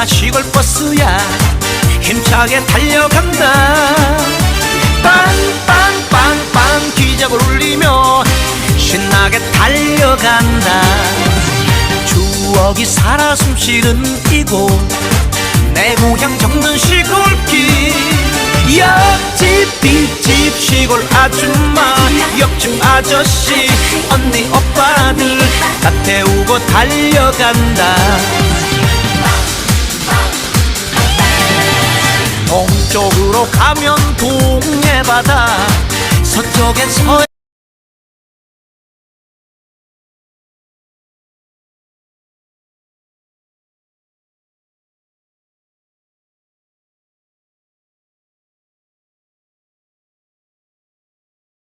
시골버스야 힘차게 달려간다. 빵빵빵빵 기적을 울리며 신나게 달려간다. 추억이 살아 숨쉬는 이곳 내 고향 정든 시골길. 옆집 뒷집 시골 아줌마 옆집 아저씨 언니 오빠들 다 태우고 달려간다. 동쪽으로 가면 동해바다 서쪽엔